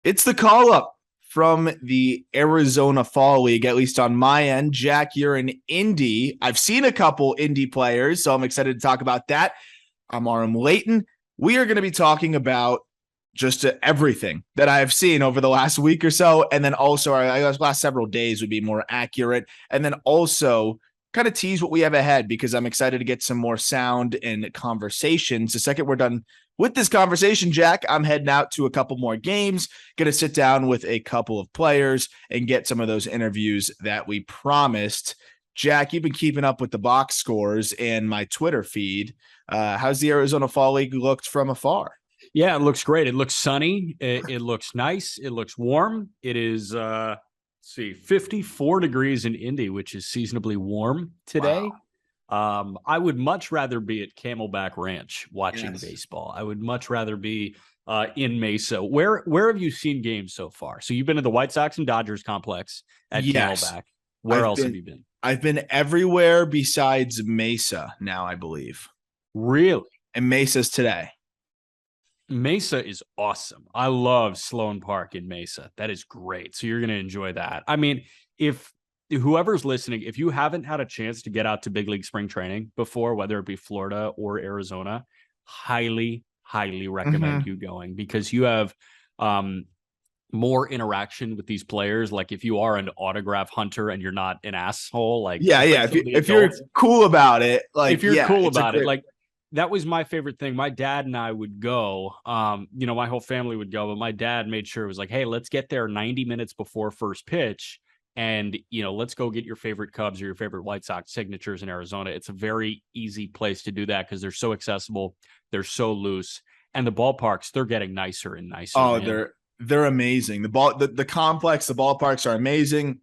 It's the call up from the Arizona Fall League, at least on my end. Jack, you're in Indy. I've seen a couple Indy players, so I'm excited to talk about that. I'm Aram Layton. We are going to be talking about just everything that I have seen over the last week or so. And then also our last several days would be more accurate. And then also kind of tease what we have ahead because I'm excited to get some more sound and conversations. The second we're done with this conversation, Jack, I'm heading out to a couple more games, going to sit down with a couple of players and get some of those interviews that we promised. Jack, you've been keeping up with the box scores and my Twitter feed. How's the Arizona Fall League looked from afar? Yeah, it looks great. It looks sunny. It looks nice. It looks warm. It is, 54 degrees in Indy, which is seasonably warm today. Wow. I would much rather be at Camelback Ranch watching baseball. I would much rather be in Mesa. Where have you seen games so far? So you've been to the White Sox and Dodgers complex at Camelback. Where else have you been? I've been everywhere besides Mesa now, I believe. Really? And Mesa's today. Mesa is awesome. I love Sloan Park in Mesa. That is great. So you're going to enjoy that. I mean, if whoever's listening, if you haven't had a chance to get out to big league spring training before, whether it be Florida or Arizona, highly recommend you going because you have more interaction with these players. Like if you are an autograph hunter and you're not an asshole, like if you're cool about it, like if you're cool about it, like that was my favorite thing. My dad and I would go, my whole family would go, but my dad made sure it was like, hey, let's get there 90 minutes before first pitch. And, let's go get your favorite Cubs or your favorite White Sox signatures in Arizona. It's a very easy place to do that because they're so accessible. They're so loose. And the ballparks, they're getting nicer and nicer. Oh, they're amazing. The complex, the ballparks are amazing.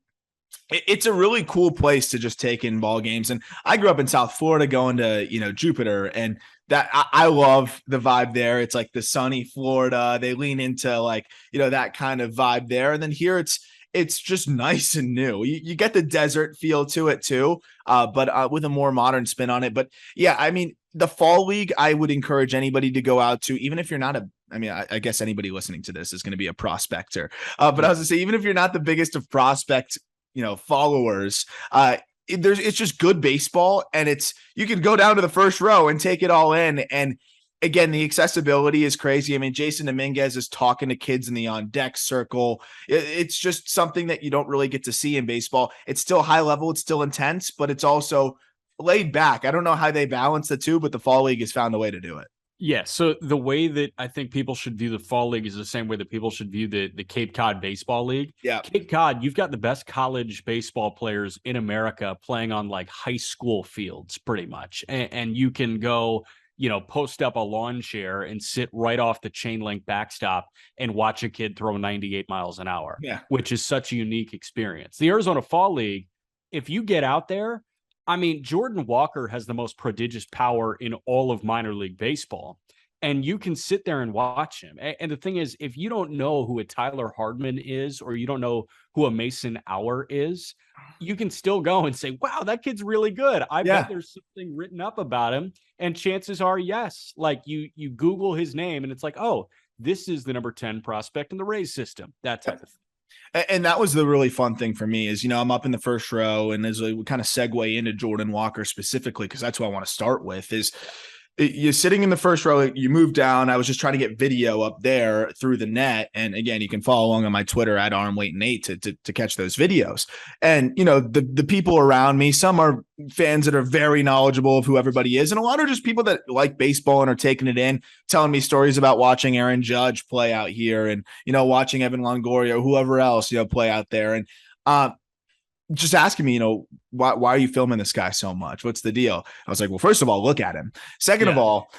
It's a really cool place to just take in ball games. And I grew up in South Florida going to, Jupiter, and that I love the vibe there. It's like the sunny Florida. They lean into like, that kind of vibe there. And then here it's just nice and new. You get the desert feel to it too, but with a more modern spin on it. But yeah, I mean, the Fall League, I would encourage anybody to go out to, even if you're not I guess anybody listening to this is going to be a prospector. But I was going to say, even if you're not the biggest of prospect followers, it's just good baseball, and you can go down to the first row and take it all in. And again, the accessibility is crazy. I mean, Jason Dominguez is talking to kids in the on deck circle. It's just something that you don't really get to see in baseball. It's still high level, it's still intense, but it's also laid back. I don't know how they balance the two, but the Fall League has found a way to do it. Yeah, so the way that I think people should view the Fall League is the same way that people should view the Cape Cod Baseball League. Yeah. Cape Cod, you've got the best college baseball players in America playing on like high school fields pretty much. And you can go, post up a lawn chair and sit right off the chain link backstop and watch a kid throw 98 miles an hour, which is such a unique experience. The Arizona Fall League, if you get out there, I mean, Jordan Walker has the most prodigious power in all of minor league baseball, and you can sit there and watch him. And the thing is, if you don't know who a Tyler Hardman is, or you don't know who a Mason Hour is, you can still go and say, wow, that kid's really good. I bet there's something written up about him. And chances are, yes, like you Google his name and it's like, oh, this is the number 10 prospect in the Rays system, that type of thing. And that was the really fun thing for me is, I'm up in the first row, and as we kind of segue into Jordan Walker specifically, because that's what I want to start with, is you're sitting in the first row, you move down. I was just trying to get video up there through the net. And again, you can follow along on my Twitter at ArmLayton8 to catch those videos. And, the people around me, some are fans that are very knowledgeable of who everybody is. And a lot are just people that like baseball and are taking it in, telling me stories about watching Aaron Judge play out here and, watching Evan Longoria or whoever else, play out there. And, just asking me, why are you filming this guy so much? What's the deal? I was like, well, first of all, look at him. Second of all,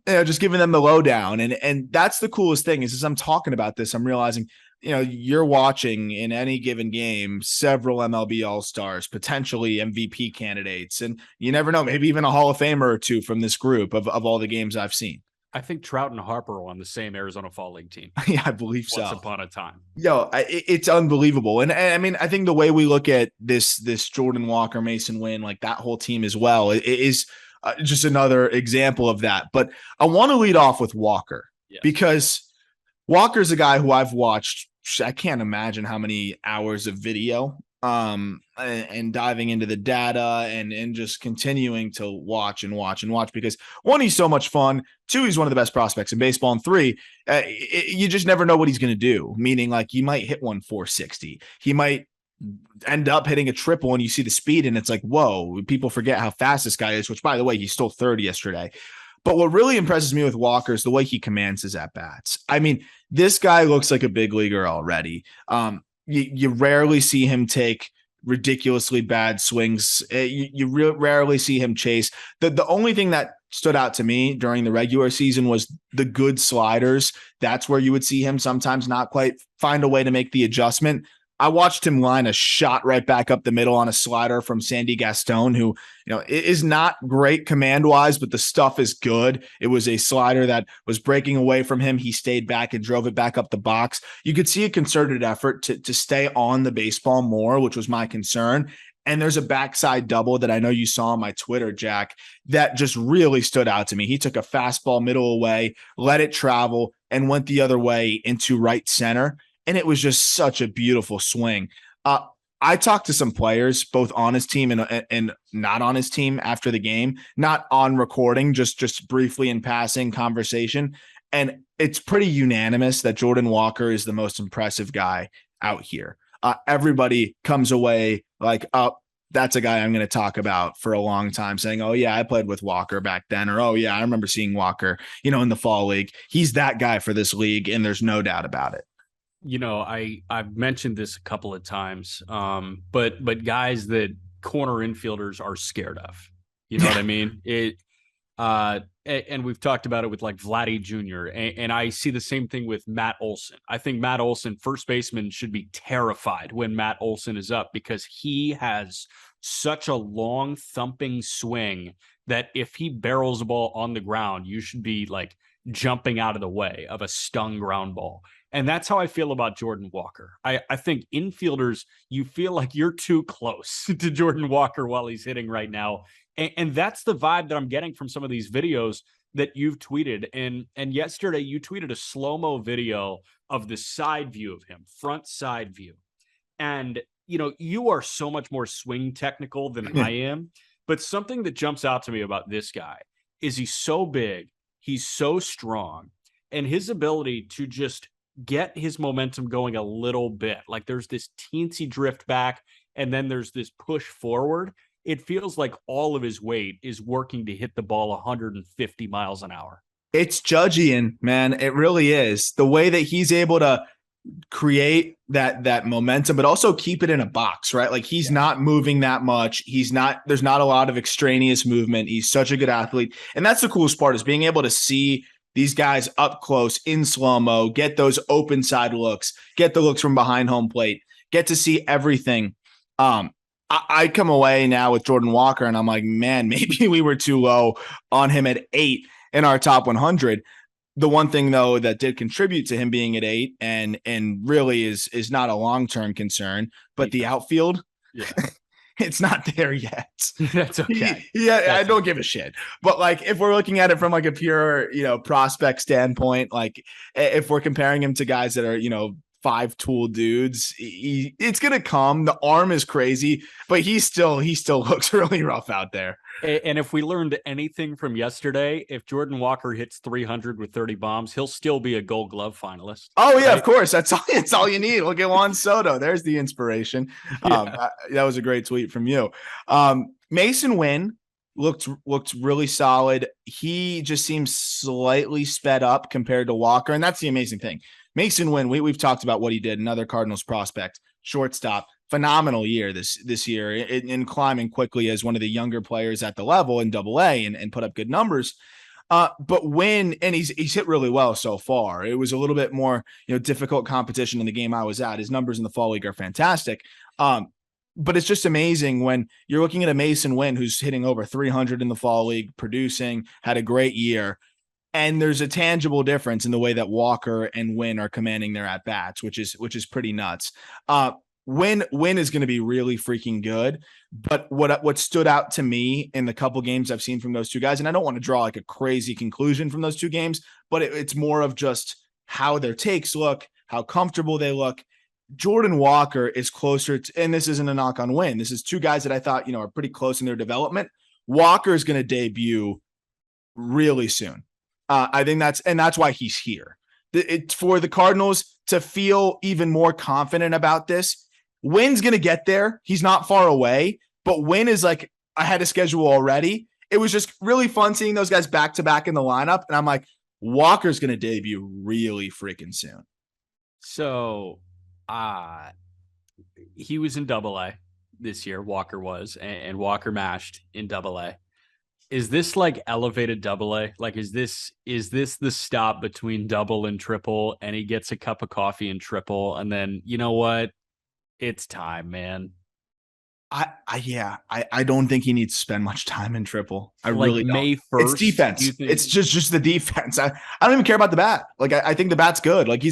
just giving them the lowdown. And that's the coolest thing is as I'm talking about this, I'm realizing, you're watching in any given game, several MLB All-Stars, potentially MVP candidates. And you never know, maybe even a Hall of Famer or two from this group of all the games I've seen. I think Trout and Harper were on the same Arizona Fall League team. Yeah, I believe so. Once upon a time. It's unbelievable. And I mean, I think the way we look at this Jordan Walker, Mason Wynn, like that whole team as well, it is just another example of that. But I want to lead off with Walker because Walker's a guy who I've watched. I can't imagine how many hours of video and diving into the data and just continuing to watch and watch and watch because one, he's so much fun. Two, he's one of the best prospects in baseball. And three, you just never know what he's going to do. Meaning, like, he might hit one 460. He might end up hitting a triple and you see the speed and it's like, whoa, people forget how fast this guy is, which, by the way, he stole third yesterday. But what really impresses me with Walker is the way he commands his at-bats. I mean, this guy looks like a big leaguer already. You rarely see him take ridiculously bad swings. You rarely see him chase. The only thing that stood out to me during the regular season was the good sliders. That's where you would see him sometimes not quite find a way to make the adjustment. I watched him line a shot right back up the middle on a slider from Sandy Gaston, who, is not great command wise, but the stuff is good. It was a slider that was breaking away from him. He stayed back and drove it back up the box. You could see a concerted effort to stay on the baseball more, which was my concern. And there's a backside double that I know you saw on my Twitter, Jack, that just really stood out to me. He took a fastball middle away, let it travel, and went the other way into right center. And it was just such a beautiful swing. I talked to some players, both on his team and not on his team after the game, not on recording, just briefly in passing conversation. And it's pretty unanimous that Jordan Walker is the most impressive guy out here. Everybody comes away like, oh, that's a guy I'm going to talk about for a long time, saying, oh, yeah, I played with Walker back then. Or, oh, yeah, I remember seeing Walker, in the fall league. He's that guy for this league, and there's no doubt about it. I've mentioned this a couple of times, but guys that corner infielders are scared of, what I mean? And we've talked about it with like Vladdy Jr. And I see the same thing with Matt Olson. I think Matt Olson, first baseman, should be terrified when Matt Olson is up because he has such a long thumping swing that if he barrels a ball on the ground, you should be like jumping out of the way of a stung ground ball. And that's how I feel about Jordan Walker. I think infielders, you feel like you're too close to Jordan Walker while he's hitting right now. And that's the vibe that I'm getting from some of these videos that you've tweeted. And yesterday you tweeted a slow-mo video of the side view of him, front side view. And, you are so much more swing technical than I am. But something that jumps out to me about this guy is he's so big, he's so strong, and his ability to just get his momentum going a little bit. Like there's this teensy drift back, and then there's this push forward. It feels like all of his weight is working to hit the ball 150 miles an hour. It's Judgian, man. It really is. The way that he's able to create that momentum, but also keep it in a box, right? Like he's not moving that much. There's not a lot of extraneous movement. He's such a good athlete. And that's the coolest part, is being able to see these guys up close in slow-mo, get those open side looks, get the looks from behind home plate, get to see everything. I come away now with Jordan Walker and I'm like, man, maybe we were too low on him at 8 in our top 100. The one thing, though, that did contribute to him being at 8 and really is not a long-term concern, but the outfield, it's not there yet. That's okay. I don't give a shit. But like, if we're looking at it from like a pure, prospect standpoint, like if we're comparing him to guys that are, 5-tool dudes, it's going to come. The arm is crazy, but he still looks really rough out there. And if we learned anything from yesterday, if Jordan Walker hits 300 with 30 bombs, he'll still be a Gold Glove finalist. Oh yeah, right? Of course. That's all you need. Look at Juan Soto. There's the inspiration. That was a great tweet from you. Mason Wynn looked really solid. He just seems slightly sped up compared to Walker, and that's the amazing thing. Mason Wynn, we've talked about what he did. Another Cardinals prospect, shortstop. Phenomenal year this year in climbing quickly as one of the younger players at the level in AA and put up good numbers. But when, and he's hit really well so far. It was a little bit more, difficult competition in the game I was at. His numbers in the fall league are fantastic. But it's just amazing when you're looking at a Mason Wynn who's hitting over 300 in the fall league, producing, had a great year. And there's a tangible difference in the way that Walker and Wynn are commanding their at-bats, which is pretty nuts. Wynn is going to be really freaking good. But what stood out to me in the couple games I've seen from those two guys, and I don't want to draw like a crazy conclusion from those two games, but it's more of just how their takes look, how comfortable they look. Jordan Walker is closer to, and this isn't a knock on Wynn. This is two guys that I thought, are pretty close in their development. Walker is going to debut really soon. I think that's why he's here. For the Cardinals to feel even more confident about this, Wynn's going to get there. He's not far away, but Wynn is like ahead of schedule already. It was just really fun seeing those guys back to back in the lineup. And I'm like, Walker's going to debut really freaking soon. So he was in AA this year. Walker was, and Walker mashed in AA. Is this like elevated AA? Like, is this the stop between double and triple, and he gets a cup of coffee in triple, and then, you know what? It's time, man. I don't think he needs to spend much time in triple. I like really don't. May 1st. It's defense. It's just the defense. I don't even care about the bat. Like I think the bat's good. Like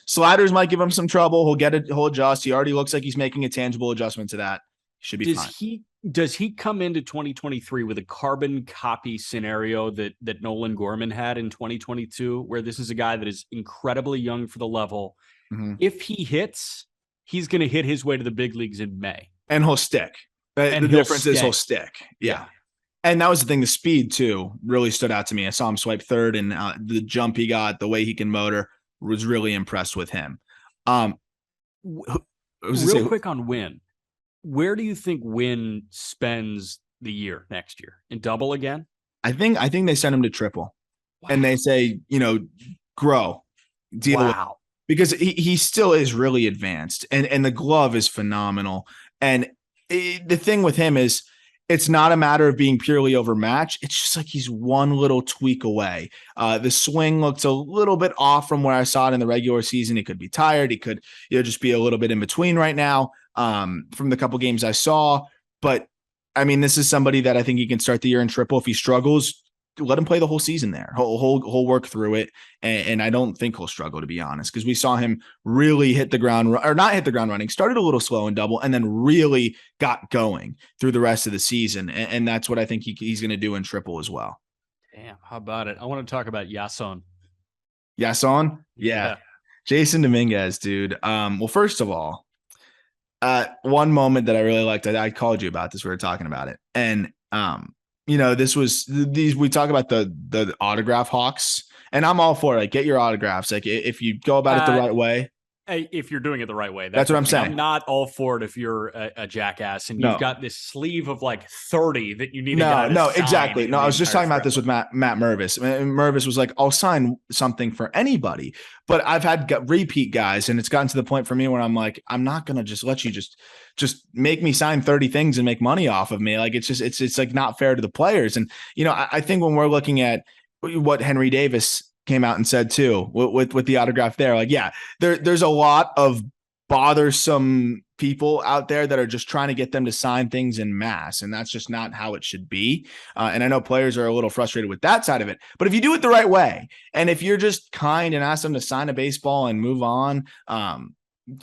sliders might give him some trouble. He'll adjust. He already looks like he's making a tangible adjustment to that. Should be fine. Does he come into 2023 with a carbon copy scenario that Nolan Gorman had in 2022, where this is a guy that is incredibly young for the level? Mm-hmm. If he hits, he's going to hit his way to the big leagues in May. And he'll stick. The difference is he'll stick. Yeah. And that was the thing. The speed, too, really stood out to me. I saw him swipe third, and the jump he got, the way he can motor, was really impressed with him. Real quick on Wynn. Where do you think Wynn spends the year next year? In double again? I think they send him to triple. Wow. And they say, grow, deal with it. Because he still is really advanced, and the glove is phenomenal. And the thing with him is, it's not a matter of being purely overmatched. It's just like he's one little tweak away. The swing looks a little bit off from where I saw it in the regular season. He could be tired. He could just be a little bit in between right now from the couple games I saw. But, I mean, this is somebody that I think he can start the year in triple. If he struggles, let him play the whole season there. He'll work through it. And I don't think he'll struggle, to be honest, because we saw him really not hit the ground running, started a little slow in double, and then really got going through the rest of the season. And that's what I think he's going to do in triple as well. Damn, how about it? I want to talk about Yason. Yason? Yeah. Jason Dominguez, dude. Well, first of all, one moment that I really liked, I called you about this. We were talking about it. And, this was we talk about the autograph hawks, and I'm all for it. Like, get your autographs. Like, if you go about it the right way. If you're doing it the right way, that's what I'm saying. I'm not all for it if you're a jackass and you've got this sleeve of like 30 that you need. No, exactly. No, I was just talking about this with Matt Mervis. Mervis was like, I'll sign something for anybody, but I've had repeat guys, and it's gotten to the point for me where I'm like, I'm not gonna just let you just make me sign 30 things and make money off of me. Like, it's like not fair to the players. And I think when we're looking at what Henry Davis came out and said too, with the autograph there, like, there's a lot of bothersome people out there that are just trying to get them to sign things in mass. And that's just not how it should be. And I know players are a little frustrated with that side of it, but if you do it the right way, and if you're just kind and ask them to sign a baseball and move on,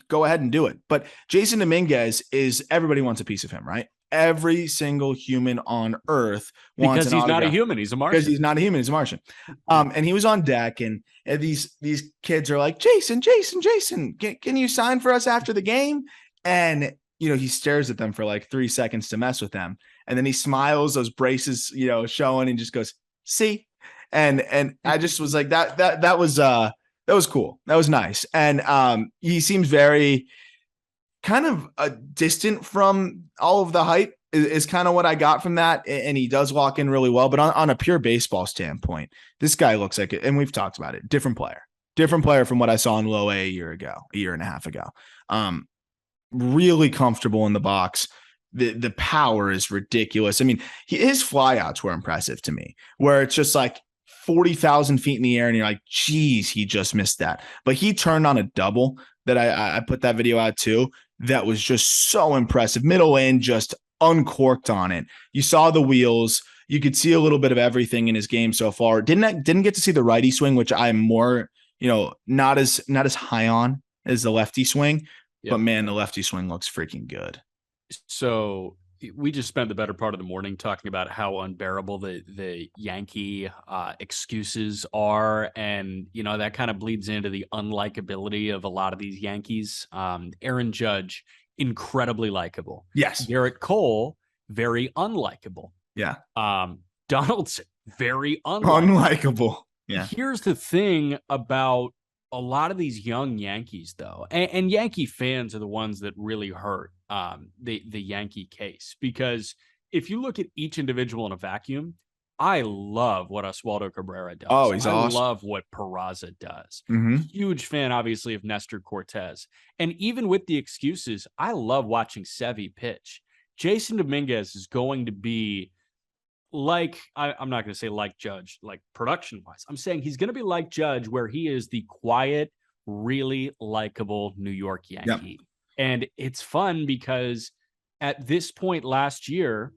go ahead and do it. But Jason Dominguez everybody wants a piece of him, right? Every single human on earth wants because he's not a human. He's a Martian. Because he's not a human. He's a Martian. And he was on deck, and these kids are like, Jason, can you sign for us after the game? And, he stares at them for like 3 seconds to mess with them. And then he smiles, those braces, showing, and just goes, see? And I just was like, that was cool. That was nice. And he seems very kind of distant from all of the hype is kind of what I got from that. And he does walk in really well, but on a pure baseball standpoint, this guy looks like it. And we've talked about it. Different player from what I saw in low A a year and a half ago. Really comfortable in the box. The power is ridiculous. I mean, his flyouts were impressive to me, where it's just like 40,000 feet in the air, and you're like, geez, he just missed that. But he turned on a double that I put that video out too. That was just so impressive. Middle in, just uncorked on it. You saw the wheels. You could see a little bit of everything in his game so far. Didn't get to see the righty swing, which I'm more, not as high on as the lefty swing. Yep. But man, the lefty swing looks freaking good. So we just spent the better part of the morning talking about how unbearable the Yankee excuses are, and that kind of bleeds into the unlikability of a lot of these Yankees. Aaron Judge, incredibly likable. Yes. Garrett Cole, very unlikable. Yeah. Donaldson, very unlikable. Unlikable. Yeah. Here's the thing about a lot of these young Yankees, though, and Yankee fans are the ones that really hurt the Yankee case, because if you look at each individual in a vacuum, I love what Oswaldo Cabrera does. Oh, he's awesome. I love what Peraza does. Mm-hmm. Huge fan, obviously, of Nestor Cortez. And even with the excuses, I love watching Sevy pitch. Jason Dominguez is going to be I'm not going to say like Judge, like production wise. I'm saying he's going to be like Judge, where he is the quiet, really likable New York Yankee. Yep. And it's fun because at this point last year,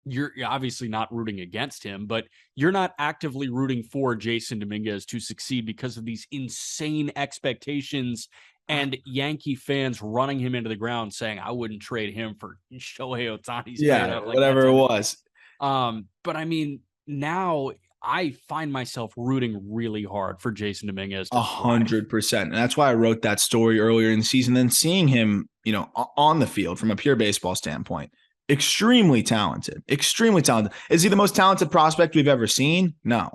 you're obviously not rooting against him, but you're not actively rooting for Jason Dominguez to succeed because of these insane expectations and Yankee fans running him into the ground saying, I wouldn't trade him for Shohei Ohtani's. Yeah, whatever it was. But I mean, now I find myself rooting really hard for Jason Dominguez. 100%. And that's why I wrote that story earlier in the season. Then seeing him, on the field from a pure baseball standpoint, extremely talented. Is he the most talented prospect we've ever seen? No.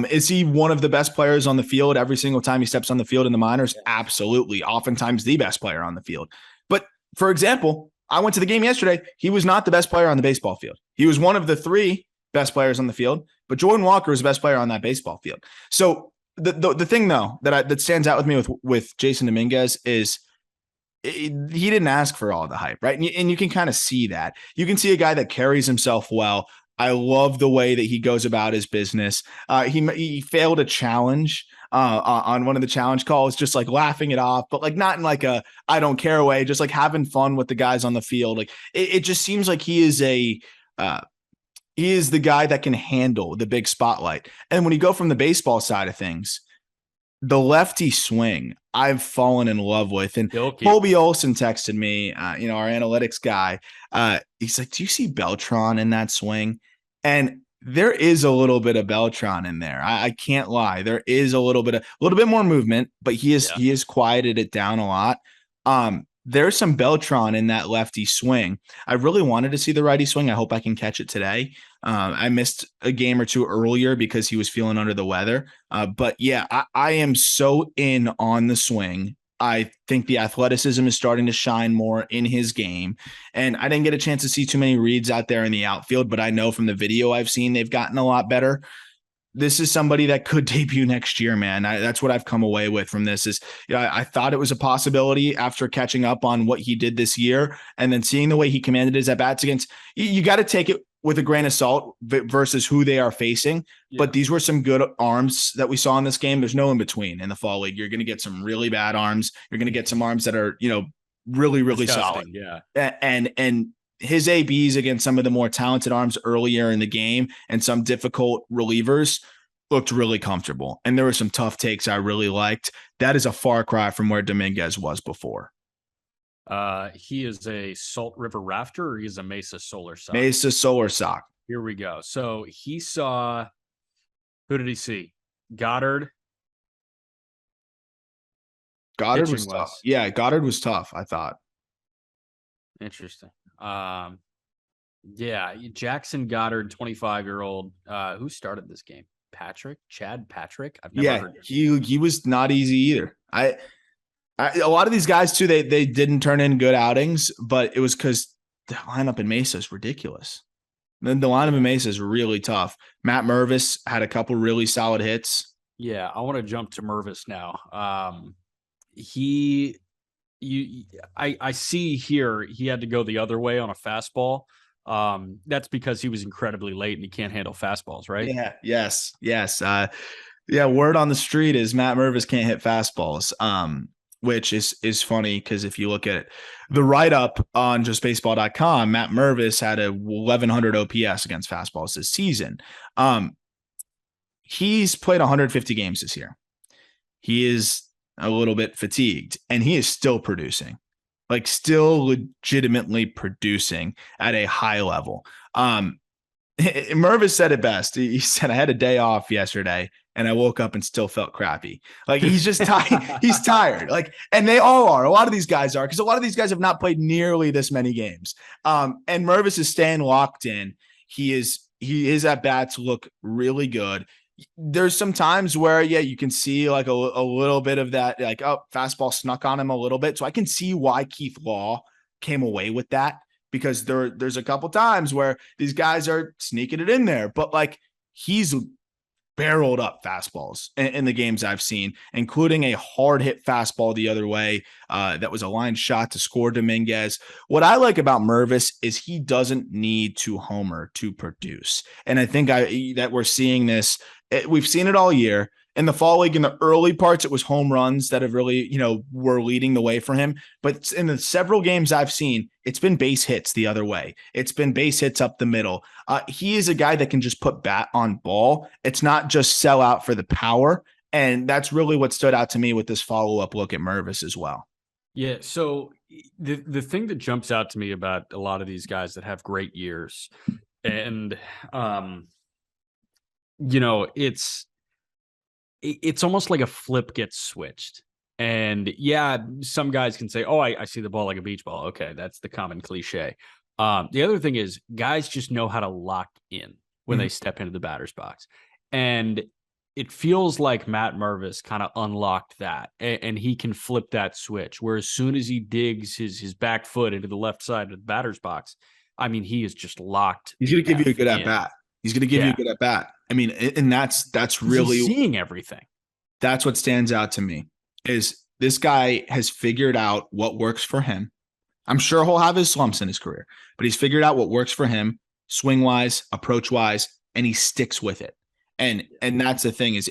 Is he one of the best players on the field every single time he steps on the field in the minors? Absolutely. Oftentimes the best player on the field. But for example, I went to the game yesterday. He was not the best player on the baseball field. He was one of the 3 best players on the field, but Jordan Walker was the best player on that baseball field. So the thing though that stands out with me with Jason Dominguez is he didn't ask for all the hype, right? And you can kind of see that. You can see a guy that carries himself well. I love the way that he goes about his business. He failed a challenge on one of the challenge calls, just like laughing it off, but like not in like a I don't care way, just like having fun with the guys on the field. Like it just seems like he is the guy that can handle the big spotlight. And when you go from the baseball side of things, the lefty swing I've fallen in love with. And Colby Olson texted me, our analytics guy. He's like, do you see Beltran in that swing? And there is a little bit of Beltran in there. I can't lie. There is a little bit more movement, but he has quieted it down a lot. There's some Beltran in that lefty swing. I really wanted to see the righty swing. I hope I can catch it today. I missed a game or two earlier because he was feeling under the weather. But yeah, I am so in on the swing. I think the athleticism is starting to shine more in his game. And I didn't get a chance to see too many reads out there in the outfield, but I know from the video I've seen, they've gotten a lot better. This is somebody that could debut next year, man. That's what I've come away with from this is, I thought it was a possibility after catching up on what he did this year and then seeing the way he commanded his at-bats against, you got to take it with a grain of salt versus who they are facing. Yeah. But these were some good arms that we saw in this game. There's no in between in the fall league. You're going to get some really bad arms. You're going to get some arms that are, really, really solid. Yeah. And his ABs against some of the more talented arms earlier in the game and some difficult relievers looked really comfortable. And there were some tough takes I really liked. That is a far cry from where Dominguez was before. He is a Salt River Rafter, or he's a Mesa Solar Sock? Mesa Solar Sock. Here we go. So he saw, who did he see? Goddard. Goddard was tough. Yeah, Goddard was tough, I thought. Interesting. Yeah, Jackson Goddard, 25-year-old. Who started this game? Chad Patrick? I've never heard of him. He was not easy either. A lot of these guys too, they didn't turn in good outings, but it was because the lineup in Mesa is ridiculous. Then the lineup in Mesa is really tough. Matt Mervis had a couple really solid hits. Yeah, I want to jump to Mervis now. I see here he had to go the other way on a fastball. That's because he was incredibly late and he can't handle fastballs, right? Yeah. Yes. Word on the street is Matt Mervis can't hit fastballs. Which is funny because if you look at it, the write-up on just baseball.com, Matt Mervis had a 1,100 OPS against fastballs this season. He's played 150 games this year. He is a little bit fatigued, and he is still producing. like still legitimately producing at a high level. Mervis said it best. He said, I had a day off yesterday and I woke up and still felt crappy. Like he's just tired. He's tired. Like, and they all are. A lot of these guys are, because a lot of these guys have not played nearly this many games. And Mervis is staying locked in. His at bats look really good. There's some times where, yeah, you can see like a little bit of that, like, oh, fastball snuck on him a little bit. So I can see why Keith Law came away with that, because there's a couple times where these guys are sneaking it in there, but like he's barreled up fastballs in the games I've seen, including a hard hit fastball the other way. That was a line shot to score Dominguez. What I like about Mervis is he doesn't need to homer to produce. And I think that we're seeing this. We've seen it all year. In the fall league, in the early parts, it was home runs that have really, were leading the way for him. But in the several games I've seen, it's been base hits the other way. It's been base hits up the middle. He is a guy that can just put bat on ball. It's not just sell out for the power. And that's really what stood out to me with this follow-up look at Mervis as well. Yeah. So the thing that jumps out to me about a lot of these guys that have great years, and it's almost like a flip gets switched. And yeah, some guys can say, oh, I see the ball like a beach ball. Okay, that's the common cliche. The other thing is guys just know how to lock in when they step into the batter's box. And it feels like Matt Mervis kind of unlocked that, and he can flip that switch, where as soon as he digs his back foot into the left side of the batter's box, I mean, he is just locked. He's going to give you a good at bat. He's going to give you a good at bat. I mean, and that's really seeing everything. That's what stands out to me, is this guy has figured out what works for him. I'm sure he'll have his slumps in his career, but he's figured out what works for him, swing wise, approach wise, and he sticks with it. And that's the thing is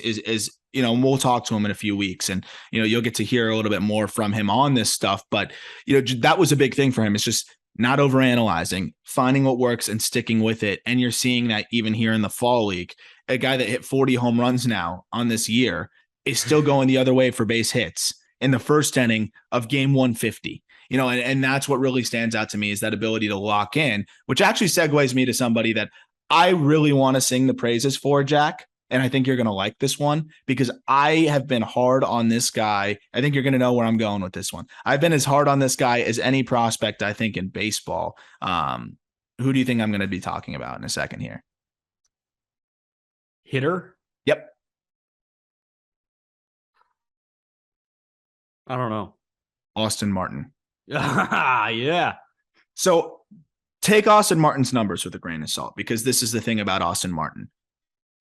we'll talk to him in a few weeks, and you'll get to hear a little bit more from him on this stuff. But that was a big thing for him. It's just not overanalyzing, finding what works and sticking with it. And you're seeing that even here in the fall league. A guy that hit 40 home runs now on this year is still going the other way for base hits in the first inning of game 150. And that's what really stands out to me, is that ability to lock in, which actually segues me to somebody that I really want to sing the praises for, Jack. And I think you're going to like this one, because I have been hard on this guy. I think you're going to know where I'm going with this one. I've been as hard on this guy as any prospect, I think, in baseball. Who do you think I'm going to be talking about in a second here? Hitter? Yep. I don't know. Austin Martin. Yeah. So take Austin Martin's numbers with a grain of salt, because this is the thing about Austin Martin.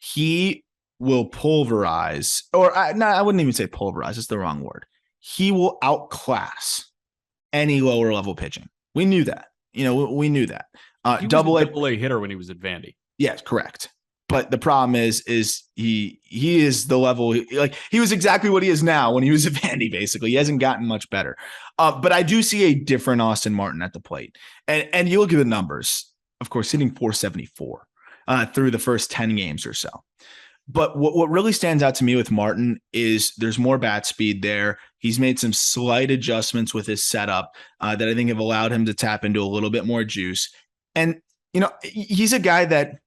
He will pulverize, or I wouldn't even say pulverize. It's the wrong word. He will outclass any lower level pitching. We knew that. We knew that. He was a double-A hitter when he was at Vandy. Yes, correct. But the problem is he is the level, like he was exactly what he is now when he was at Vandy, basically. He hasn't gotten much better. But I do see a different Austin Martin at the plate. And you look at the numbers, of course, hitting 474 through the first 10 games or so. But what really stands out to me with Martin is there's more bat speed there. He's made some slight adjustments with his setup that I think have allowed him to tap into a little bit more juice. And, he's a guy that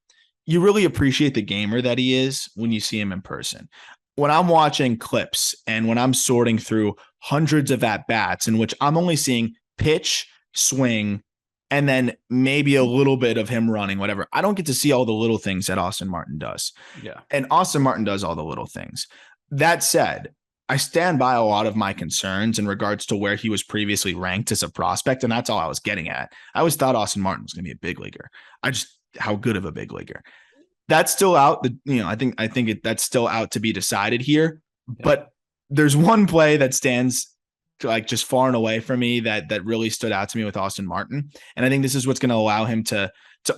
you really appreciate the gamer that he is when you see him in person. When I'm watching clips and when I'm sorting through hundreds of at-bats in which I'm only seeing pitch, swing, and then maybe a little bit of him running, whatever, I don't get to see all the little things that Austin Martin does. Yeah. And Austin Martin does all the little things. That said, I stand by a lot of my concerns in regards to where he was previously ranked as a prospect, and that's all I was getting at. I always thought Austin Martin was going to be a big leaguer. How good of a big leaguer. That's still out. I think that's still out to be decided here. Yeah. But there's one play that stands like just far and away from me that really stood out to me with Austin Martin. And I think this is what's going to allow him to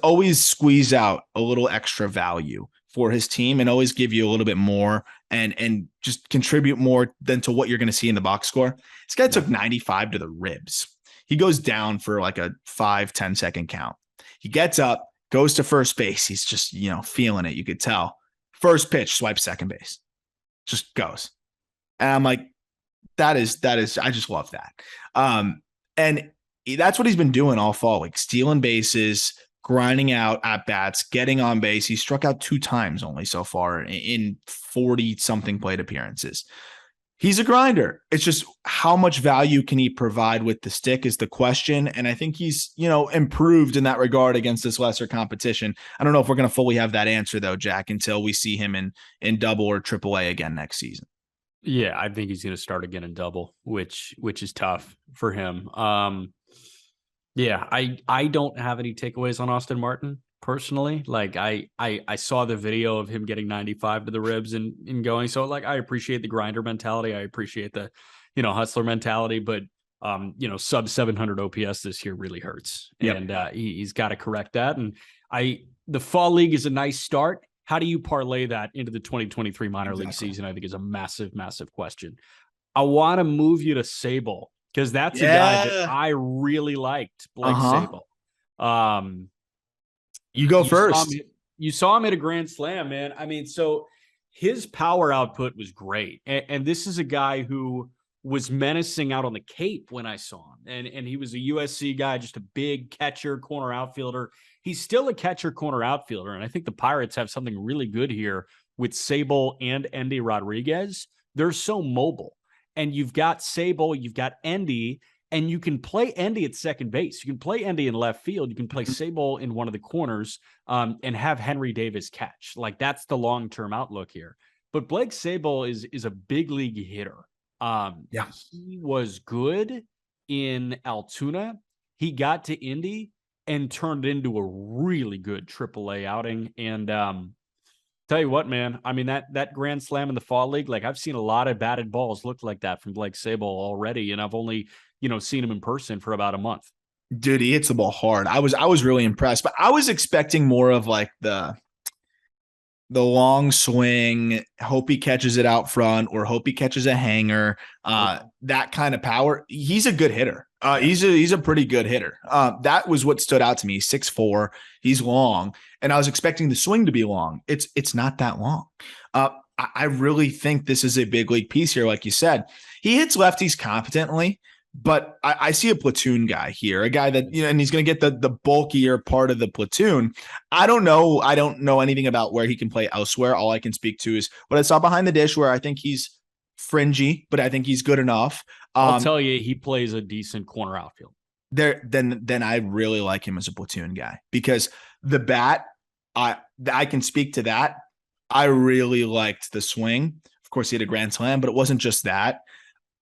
always squeeze out a little extra value for his team and always give you a little bit more and just contribute more than to what you're going to see in the box score. This guy took 95 to the ribs. He goes down for like a 5-10 second count. He gets up, goes to first base. He's just, feeling it. You could tell. First pitch, swipe second base. Just goes. And I'm like, that is, I just love that. And that's what he's been doing all fall, like stealing bases, grinding out at bats, getting on base. He struck out 2 times only so far in 40 something plate appearances. He's a grinder. It's just how much value can he provide with the stick is the question. And I think he's, improved in that regard against this lesser competition. I don't know if we're going to fully have that answer though, Jack, until we see him in double or triple A again next season. Yeah, I think he's going to start again in double, which is tough for him. Yeah, I don't have any takeaways on Austin Martin personally. Like I saw the video of him getting 95 to the ribs and going. So like I appreciate the grinder mentality. I appreciate the, hustler mentality, but sub 700 OPS this year really hurts. Yep. And he's got to correct that. And the fall league is a nice start. How do you parlay that into the 2023 minor league season? I think is a massive, massive question. I want to move you to Sable because that's a guy that I really liked, Blake Sable. You go first. You saw him at a grand slam, man. I mean, so his power output was great. And this is a guy who was menacing out on the Cape when I saw him. And he was a USC guy, just a big catcher, corner outfielder. He's still a catcher, corner outfielder. And I think the Pirates have something really good here with Sable and Endy Rodriguez. They're so mobile. And you've got Sable, you've got Endy, and you can play Endy at second base. You can play Endy in left field. You can play Sable in one of the corners and have Henry Davis catch. Like, that's the long-term outlook here. But Blake Sable is a big league hitter. He was good in Altoona. He got to Indy and turned into a really good AAA outing. And tell you what, man, I mean, that grand slam in the fall league, like I've seen a lot of batted balls look like that from Blake Sable already. And I've only, seen him in person for about a month. Dude, he hits the ball hard. I was really impressed, but I was expecting more of like the long swing, hope he catches it out front or hope he catches a hanger, that kind of power. He's a good hitter. He's a pretty good hitter. That was what stood out to me. 6'4", he's long, and I was expecting the swing to be long. It's not that long. I really think this is a big league piece here. Like you said, he hits lefties competently, but I see a platoon guy here, a guy that, and he's going to get the bulkier part of the platoon. I don't know anything about where he can play elsewhere. All I can speak to is what I saw behind the dish, where I think he's fringy, but I think he's good enough. I'll tell you, he plays a decent corner outfield. Then I really like him as a platoon guy because the bat, I can speak to that. I really liked the swing. Of course, he had a grand slam, but it wasn't just that.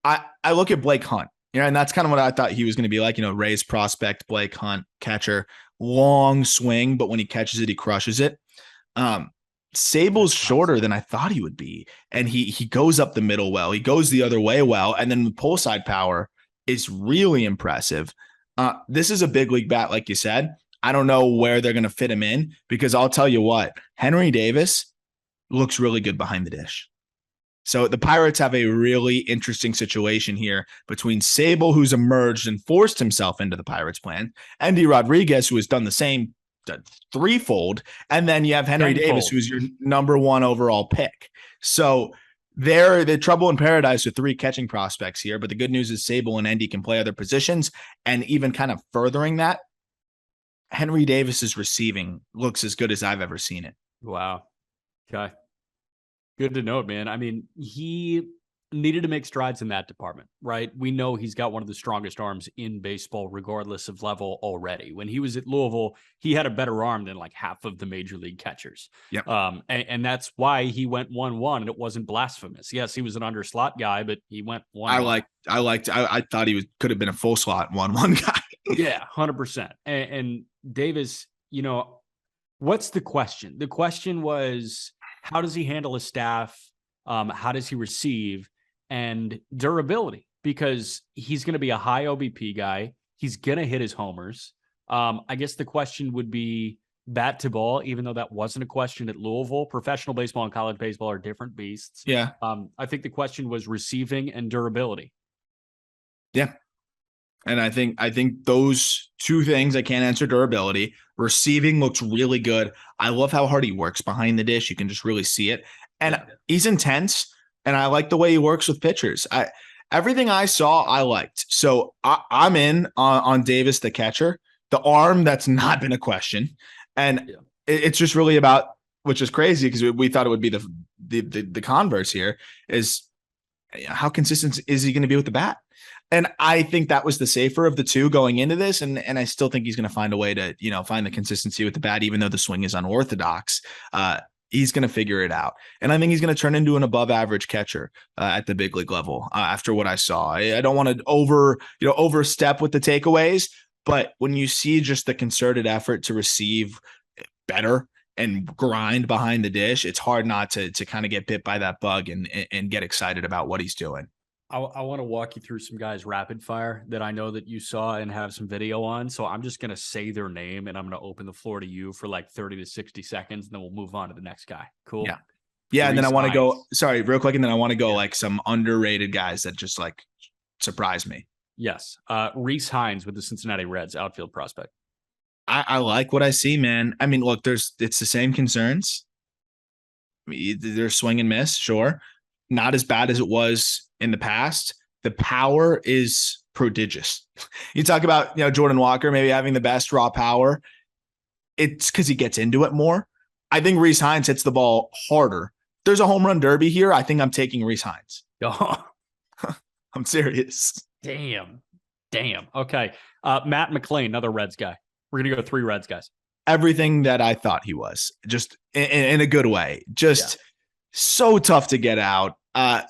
I look at Blake Hunt. And that's kind of what I thought he was going to be like, Rays prospect, Blake Hunt, catcher, long swing, but when he catches it, he crushes it. Sable's shorter than I thought he would be. And he goes up the middle well. He goes the other way well. And then the pull side power is really impressive. This is a big league bat, like you said. I don't know where they're going to fit him in because I'll tell you what, Henry Davis looks really good behind the dish. So the Pirates have a really interesting situation here between Sable, who's emerged and forced himself into the Pirates plan, Endy Rodriguez, who has done the same threefold, and then you have Henry Davis, who's your number 1 overall pick. So they're the trouble in paradise with 3 catching prospects here. But the good news is Sable and Endy can play other positions, and even kind of furthering that, Henry Davis's receiving looks as good as I've ever seen it. Wow. Okay. Good to note, man. I mean, he needed to make strides in that department, right? We know he's got one of the strongest arms in baseball, regardless of level already. When he was at Louisville, he had a better arm than like half of the major league catchers. Yep. And that's why he went 1-1 and it wasn't blasphemous. Yes, he was an under slot guy, but he went 1-1. I thought he could have been a full slot 1-1 guy. Yeah, 100%. And Davis, what's the question? The question was, how does he handle his staff? How does he receive? And durability, because he's going to be a high OBP guy. He's going to hit his homers. I guess the question would be bat to ball, even though that wasn't a question at Louisville. Professional baseball and college baseball are different beasts. Yeah. I think the question was receiving and durability. Yeah. And I think those 2 things, I can't answer durability. Receiving looks really good. I love how hard he works behind the dish. You can just really see it. And he's intense. And I like the way he works with pitchers. Everything I saw, I liked. So I'm in on Davis, the catcher. The arm, that's not been a question. And Yeah. it's just really about, which is crazy because we thought it would be the converse here, is how consistent is he going to be with the bat? And I think that was the safer of the two going into this. And I still think he's going to find a way to, find the consistency with the bat, even though the swing is unorthodox. He's going to figure it out. And I think he's going to turn into an above average catcher at the big league level after what I saw. I don't want to overstep with the takeaways, but when you see just the concerted effort to receive better and grind behind the dish, it's hard not to kind of get bit by that bug and get excited about what he's doing. I want to walk you through some guys rapid fire that I know that you saw and have some video on. So I'm just going to say their name and I'm going to open the floor to you for like 30 to 60 seconds. And then we'll move on to the next guy. Cool. Yeah. Yeah. And then I want to go, sorry, real quick. And then I want to go like some underrated guys that just like surprise me. Yes. Rhys Hines with the Cincinnati Reds, outfield prospect. I like what I see, man. I mean, look, it's the same concerns. I mean, there's swing and miss, sure. Not as bad as it was in the past. The power is prodigious. You talk about, Jordan Walker maybe having the best raw power. It's because he gets into it more. I think Rhys Hines hits the ball harder. There's a home run derby here. I think I'm taking Rhys Hines. Oh. I'm serious. Damn. Okay. Matt McLean, another Reds guy. We're going to go 3 Reds guys. Everything that I thought he was, just in a good way. Just so tough to get out.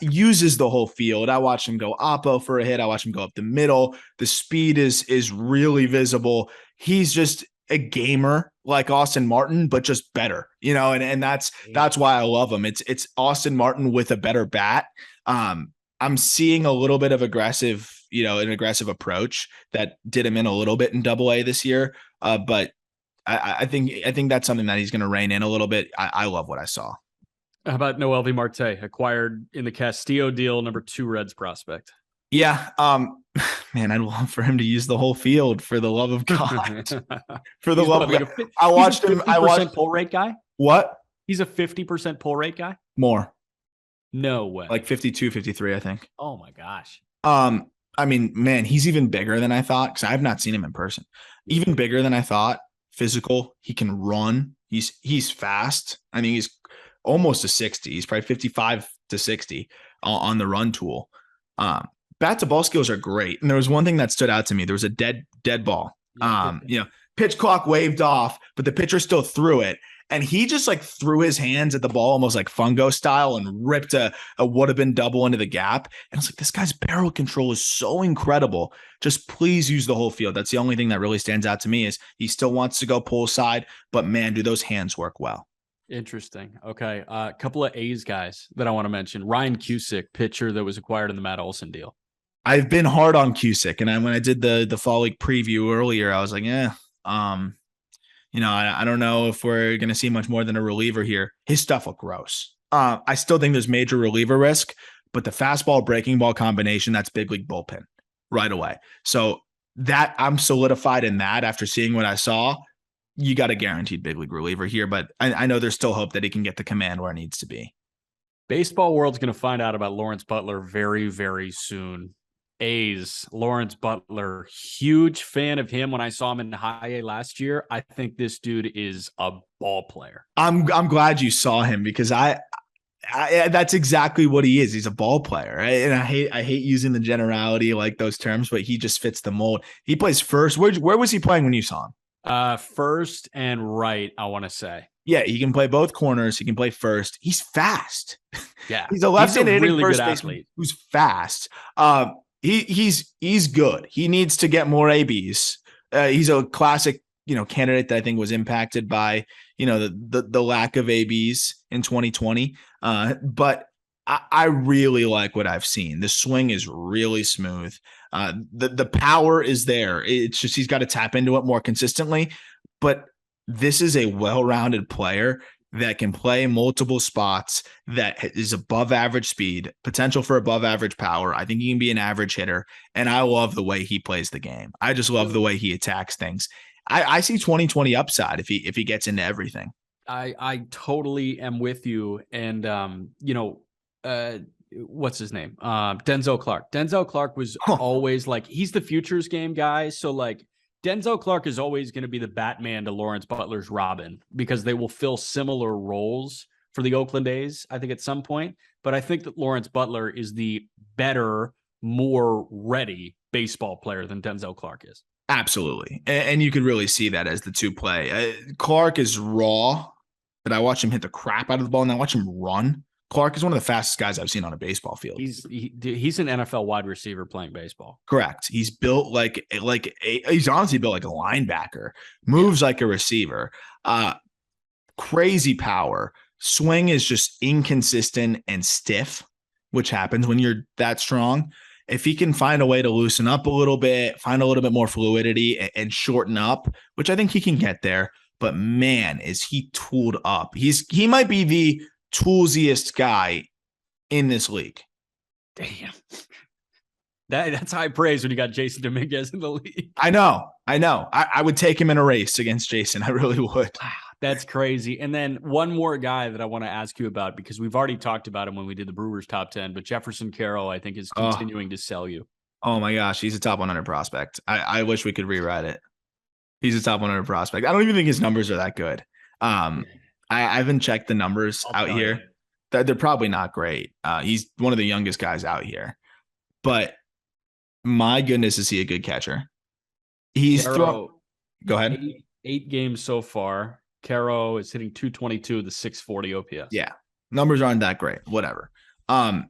Uses the whole field. I watched him go oppo for a hit. I watched him go up the middle. The speed is really visible. He's just a gamer like Austin Martin, but just better, and that's why I love him. It's Austin Martin with a better bat. I'm seeing a little bit of an aggressive approach that did him in a little bit in Double-A this year. But I think that's something that he's going to rein in a little bit. I love what I saw. How about Noelvi Marte, acquired in the Castillo deal, number 2 Reds prospect? Yeah. Man, I'd love for him to use the whole field, for the love of God. For the love of God. I watched him. I watched pull rate guy. What? He's a 50% pull rate guy? More. No way. Like 52, 53, I think. Oh my gosh. I mean, man, he's even bigger than I thought, because I have not seen him in person. Even bigger than I thought. Physical. He can run. He's fast. I mean, he's almost a 60. He's probably 55 to 60 on the run tool. Bat to ball skills are great. And there was one thing that stood out to me. There was a dead ball. Pitch clock waved off, but the pitcher still threw it. And he just like threw his hands at the ball almost like fungo style and ripped a would have been double into the gap. And I was like, this guy's barrel control is so incredible. Just please use the whole field. That's the only thing that really stands out to me, is he still wants to go pull side, but man, do those hands work well. Interesting. Okay. A couple of A's guys that I want to mention. Ryan Cusick, pitcher that was acquired in the Matt Olson deal. I've been hard on Cusick. And when I did the fall league preview earlier, I was like, I don't know if we're going to see much more than a reliever here. His stuff looked gross. I still think there's major reliever risk, but the fastball breaking ball combination, that's big league bullpen right away. So that I'm solidified in that after seeing what I saw. You got a guaranteed big league reliever here, but I know there's still hope that he can get the command where it needs to be. Baseball world's going to find out about Lawrence Butler very, very soon. A's, Lawrence Butler, huge fan of him when I saw him in high A last year. I think this dude is a ball player. I'm glad you saw him, because I that's exactly what he is. He's a ball player, right? And I hate using the generality like those terms, but he just fits the mold. He plays first. Where was he playing when you saw him? First and right, I want to say. Yeah, he can play both corners. He can play first. He's fast. Yeah, he's a left-handed really first good baseman athlete who's fast. He's good. He needs to get more ABs. He's a classic, candidate that I think was impacted by, the lack of ABs in 2020. But I really like what I've seen. The swing is really smooth. The power is there. It's just he's got to tap into it more consistently. But this is a well-rounded player that can play multiple spots, that is above average speed, potential for above average power. I think he can be an average hitter. And I love the way he plays the game. I just love the way he attacks things. I see 2020 upside if he gets into everything. I totally am with you. And, what's his name? Denzel Clark. Denzel Clark was always like, he's the futures game guy. So like Denzel Clark is always going to be the Batman to Lawrence Butler's Robin, because they will fill similar roles for the Oakland A's, I think, at some point. But I think that Lawrence Butler is the better, more ready baseball player than Denzel Clark is. Absolutely. And you could really see that as the two play. Clark is raw, but I watch him hit the crap out of the ball and I watch him run. Clark is one of the fastest guys I've seen on a baseball field. He's an NFL wide receiver playing baseball. Correct. He's built he's honestly built like a linebacker, moves like a receiver, crazy power. Swing is just inconsistent and stiff, which happens when you're that strong. If he can find a way to loosen up a little bit, find a little bit more fluidity and shorten up, which I think he can get there. But man, is he tooled up. He might be the toolsiest guy in this league. Damn. That's high praise when you got Jason Dominguez in the league. I know. I would take him in a race against Jason. I really would. Wow, that's crazy. And then one more guy that I want to ask you about, because we've already talked about him when we did the Brewers top 10, but Jefferson Carroll, I think, is continuing to sell you. Oh my gosh, he's a top 100 prospect. I wish we could rewrite it. He's a top 100 prospect. I don't even think his numbers are that good. I haven't checked the numbers out here. They're probably not great. He's one of the youngest guys out here. But my goodness, is he a good catcher? He's thrown. Go ahead. 8 games so far. Caro is hitting 222 with a 640 OPS. Yeah. Numbers aren't that great. Whatever. I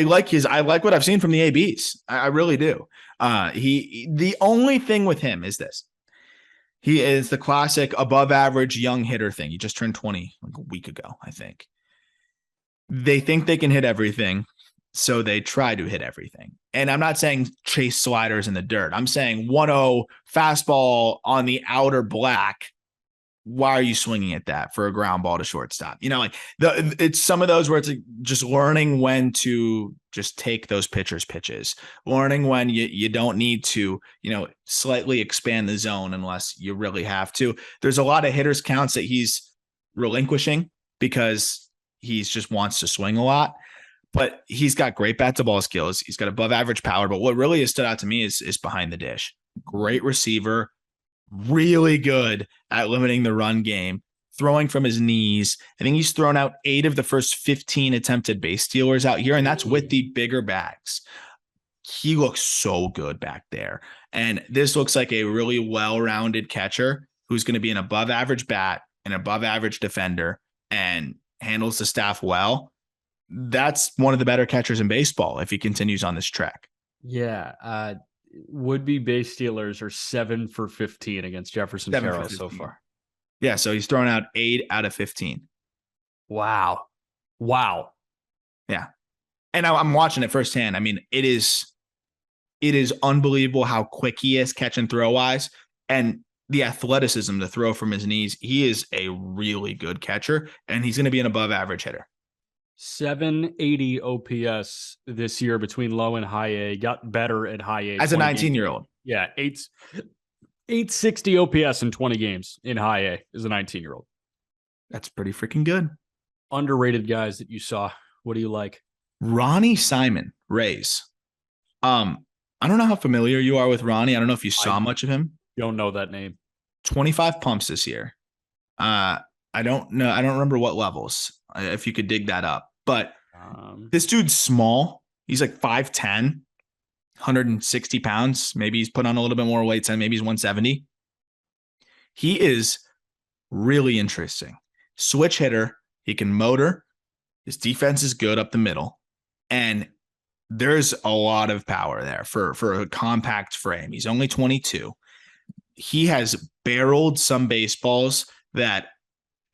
like what I've seen from the ABs. I really do. The only thing with him is this. He is the classic above average young hitter thing. He just turned 20 like a week ago, I think. They think they can hit everything, so they try to hit everything. And I'm not saying chase sliders in the dirt. I'm saying 1-0 fastball on the outer black. Why are you swinging at that for a ground ball to shortstop? It's some of those where it's like just learning when to just take those pitchers' pitches, learning when you don't need to, slightly expand the zone unless you really have to. There's a lot of hitters counts that he's relinquishing because he just wants to swing a lot, but he's got great bat to ball skills. He's got above average power. But what really has stood out to me is behind the dish. Great receiver. Really good at limiting the run game, throwing from his knees. I think he's thrown out 8 of the first 15 attempted base stealers out here, and that's with the bigger bags. He looks so good back there. And this looks like a really well-rounded catcher who's going to be an above-average bat, an above-average defender, and handles the staff well. That's one of the better catchers in baseball if he continues on this track. Yeah, would-be base stealers are 7 for 15 against Jefferson Carroll so far. Yeah, so he's thrown out 8 out of 15. Wow. Yeah. And I'm watching it firsthand. I mean, it is unbelievable how quick he is catch and throw wise, and the athleticism to throw from his knees. He is a really good catcher, and he's going to be an above average hitter. 780 OPS this year between low and high A. Got better at high A as a 19-year-old. Yeah, 860 OPS in 20 games in high A as a 19-year-old. That's pretty freaking good. Underrated guys that you saw. What do you like? Ronny Simon, Rays. I don't know how familiar you are with Ronny. I don't know if you saw much of him. Don't know that name. 25 pumps this year. I don't know. I don't remember what levels, if you could dig that up. But this dude's small. He's like 5'10", 160 pounds. Maybe he's put on a little bit more weight. So maybe he's 170. He is really interesting. Switch hitter. He can motor. His defense is good up the middle. And there's a lot of power there for a compact frame. He's only 22. He has barreled some baseballs that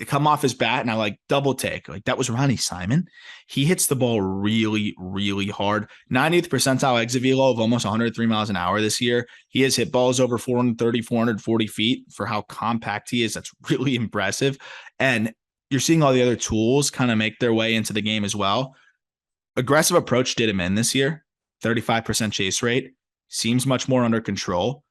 come off his bat, and I like double take. Like, that was Ronny Simon. He hits the ball really, really hard. 90th percentile exit velo of almost 103 miles an hour this year. He has hit balls over 430, 440 feet for how compact he is. That's really impressive. And you're seeing all the other tools kind of make their way into the game as well. Aggressive approach did him in this year. 35% chase rate. Seems much more under control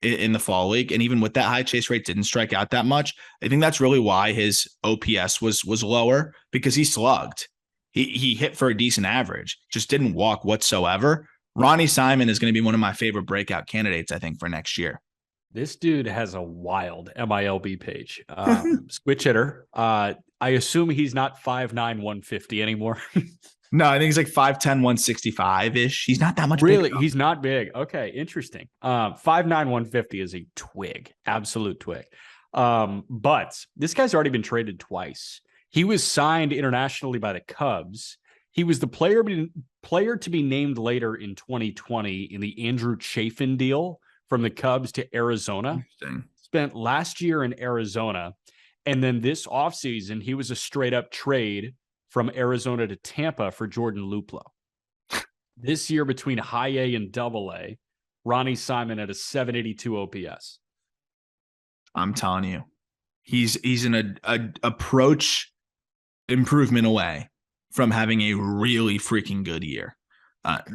in the fall league. And even with that high chase rate, didn't strike out that much. I think that's really why his OPS was lower, because he slugged. He hit for a decent average, just didn't walk whatsoever. Ronny Simon is going to be one of my favorite breakout candidates, I think, for next year. This dude has a wild MILB page. Switch hitter. I assume he's not 5'9", 150 anymore. No, I think he's like 5'10", 165-ish. He's not that much Really? bigger. He's not big. Okay, interesting. 5'9", 150 is a twig, absolute twig. But this guy's already been traded twice. He was signed internationally by the Cubs. He was the player to be named later in 2020 in the Andrew Chafin deal from the Cubs to Arizona. Spent last year in Arizona. And then this offseason, he was a straight up trade from Arizona to Tampa for Jordan Luplow. This year, between high A and double A, Ronny Simon at a 782 OPS. I'm telling you, he's an approach improvement away from having a really freaking good year.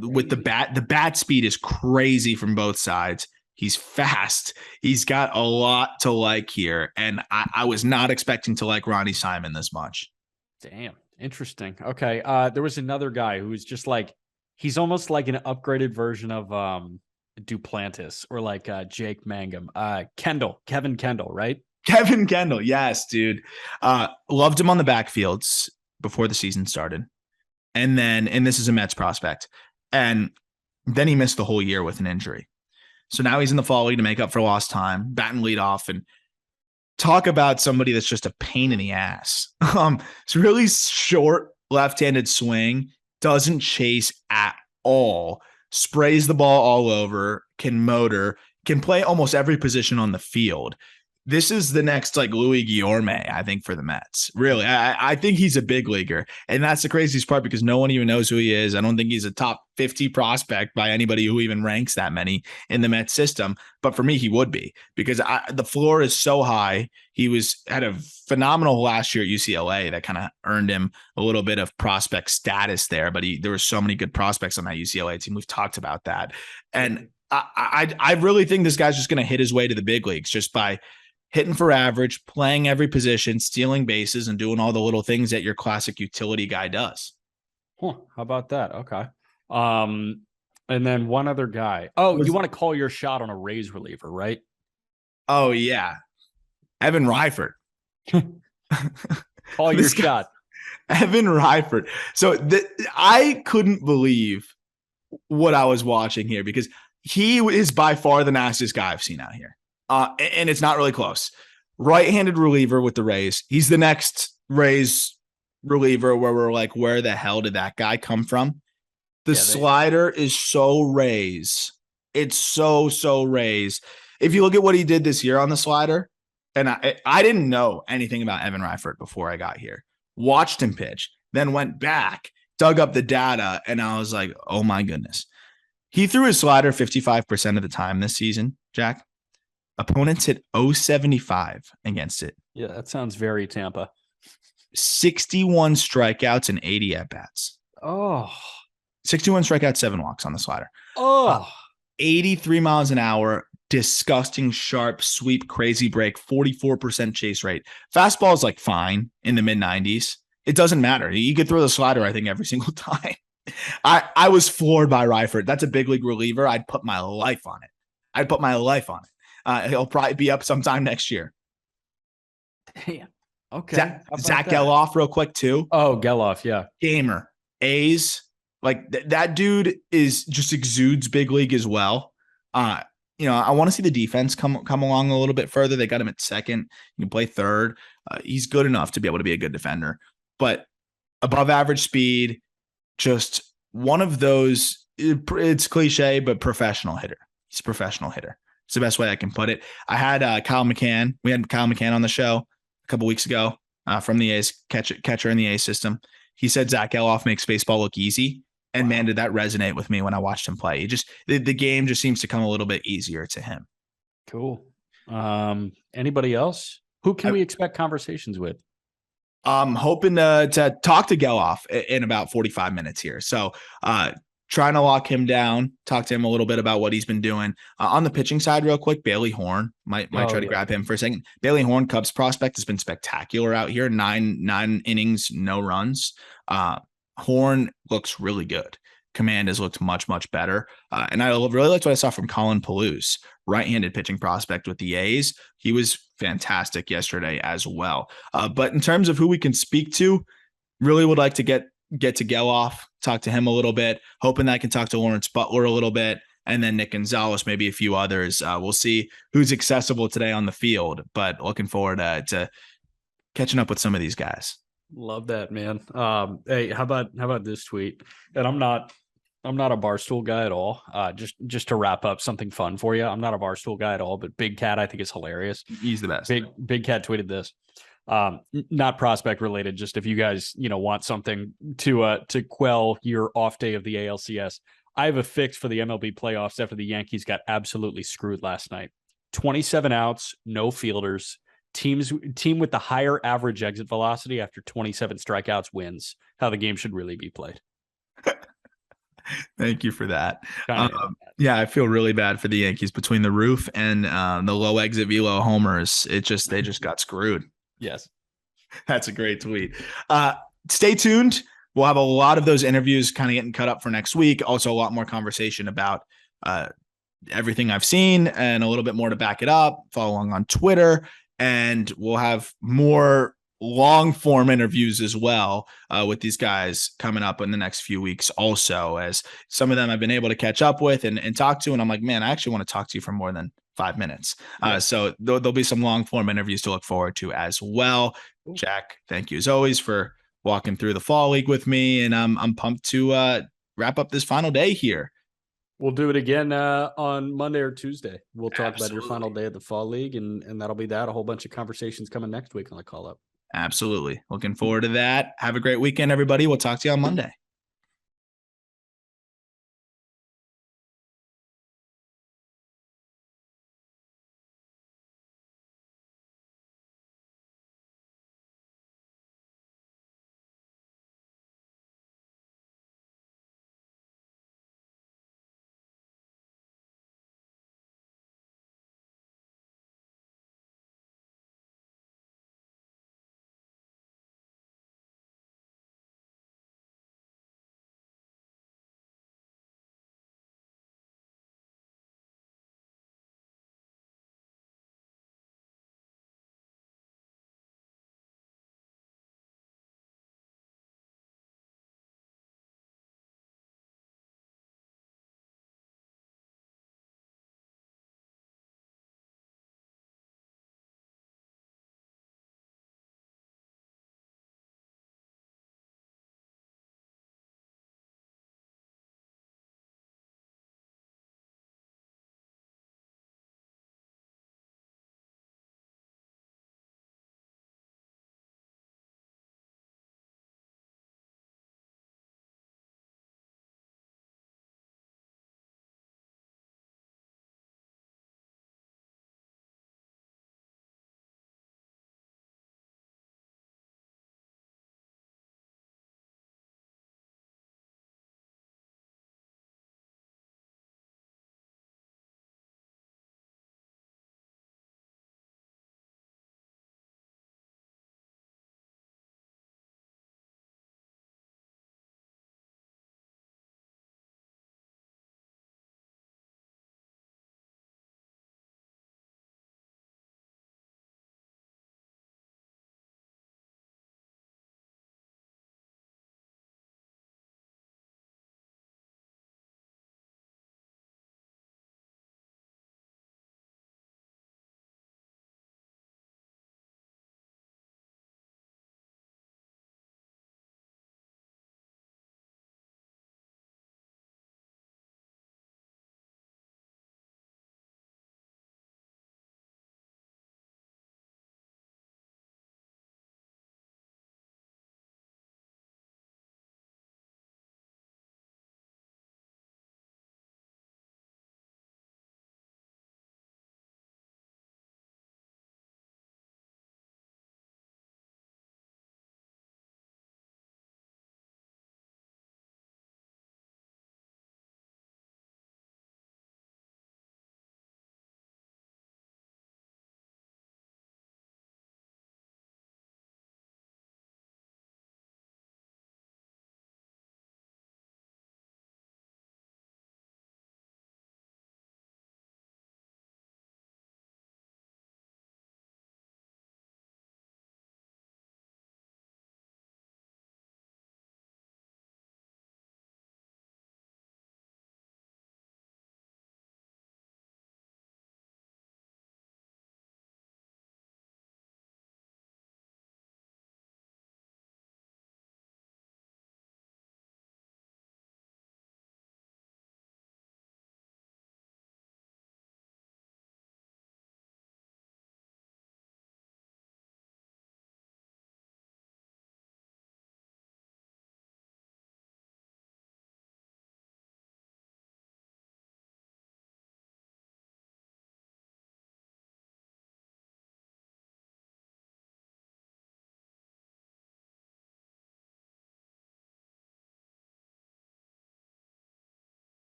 With the bat speed is crazy from both sides. He's fast. He's got a lot to like here. And I was not expecting to like Ronny Simon this much. Damn. Interesting. Okay. There was another guy who was just like, he's almost like an upgraded version of Duplantis or like Jake Mangum. Kevin Kendall, right? Kevin Kendall. Yes, dude. Loved him on the backfields before the season started. And this is a Mets prospect. And then he missed the whole year with an injury. So now he's in the fall league to make up for lost time, batting leadoff, and talk about somebody that's just a pain in the ass. It's really short left-handed swing, doesn't chase at all, sprays the ball all over, can motor, can play almost every position on the field. This is the next like Louis Guillorme, I think, for the Mets. Really, I think he's a big leaguer. And that's the craziest part because no one even knows who he is. I don't think he's a top 50 prospect by anybody who even ranks that many in the Mets system. But for me, he would be because the floor is so high. He had a phenomenal last year at UCLA that kind of earned him a little bit of prospect status there. But there were so many good prospects on that UCLA team. We've talked about that. And I really think this guy's just going to hit his way to the big leagues just by hitting for average, playing every position, stealing bases, and doing all the little things that your classic utility guy does. Huh, how about that? Okay. And then one other guy. Oh, you want to call your shot on a Rays reliever, right? Oh, yeah. Evan Reifert. Call your shot. Evan Reifert. So I couldn't believe what I was watching here because he is by far the nastiest guy I've seen out here. And it's not really close. Right-handed reliever with the Rays. He's the next Rays reliever where we're like, where the hell did that guy come from? The slider is so Rays. It's so Rays. If you look at what he did this year on the slider, and I didn't know anything about Evan Reifert before I got here. Watched him pitch, then went back, dug up the data, and I was like, oh my goodness. He threw his slider 55% of the time this season, Jack. Opponents hit 0.75 against it. Yeah, that sounds very Tampa. 61 strikeouts and 80 at-bats. Oh. 61 strikeouts, 7 walks on the slider. Oh. 83 miles an hour, disgusting, sharp, sweep, crazy break, 44% chase rate. Fastball is like fine in the mid-90s. It doesn't matter. You could throw the slider, I think, every single time. I was floored by Reifert. That's a big league reliever. I'd put my life on it. He'll probably be up sometime next year. Damn. Okay. Zach Geloff real quick too. Oh, Geloff. Yeah. Gamer. A's. Like that dude is just exudes big league as well. I want to see the defense come along a little bit further. They got him at second. He can play third. He's good enough to be able to be a good defender, but above average speed, just one of those, it's cliche, but professional hitter. He's a professional hitter. It's the best way I can put it. I had Kyle McCann. We had Kyle McCann on the show a couple weeks ago from the A's, catcher in the A's system. He said Zach Geloff makes baseball look easy. And man, did that resonate with me when I watched him play. The game just seems to come a little bit easier to him. Cool. Anybody else? Who can we expect conversations with? I'm hoping to talk to Geloff in about 45 minutes here. So trying to lock him down, talk to him a little bit about what he's been doing. On the pitching side, real quick, Bailey Horn might try to grab him for a second. Bailey Horn, Cubs prospect, has been spectacular out here. Nine innings, no runs. Horn looks really good. Command has looked much, much better. And I really liked what I saw from Colin Palouse, right-handed pitching prospect with the A's. He was fantastic yesterday as well. But in terms of who we can speak to, really would like to get to Geloff, talk to him a little bit, hoping that I can talk to Lawrence Butler a little bit, and then Nick Gonzalez, maybe a few others. We'll see who's accessible today on the field, but looking forward to catching up with some of these guys. Love that, man. Hey, how about this tweet? And I'm not a Barstool guy at all. Just to wrap up something fun for you. I'm not a Barstool guy at all, but Big Cat I think is hilarious. He's the best. Big Cat tweeted this. Not prospect related, just if you guys, want something to quell your off day of the ALCS. I have a fix for the MLB playoffs after the Yankees got absolutely screwed last night. 27 outs, no fielders. Team with the higher average exit velocity after 27 strikeouts wins. How the game should really be played. Thank you for that. Yeah, I feel really bad for the Yankees between the roof and the low exit velo homers. They just got screwed. Yes. That's a great tweet. Stay tuned. We'll have a lot of those interviews kind of getting cut up for next week. Also, a lot more conversation about everything I've seen and a little bit more to back it up. Follow along on Twitter. And we'll have more long form interviews as well with these guys coming up in the next few weeks also, as some of them I've been able to catch up with and talk to. And I'm like, man, I actually want to talk to you for more than 5 minutes. So there'll be some long form interviews to look forward to as well. Jack, thank you as always for walking through the fall league with me. And I'm pumped to wrap up this final day here. We'll do it again on Monday or Tuesday. We'll talk about your final day of the fall league, and that'll be that. A whole bunch of conversations coming next week on the call up. Absolutely. Looking forward to that. Have a great weekend, everybody. We'll talk to you on Monday.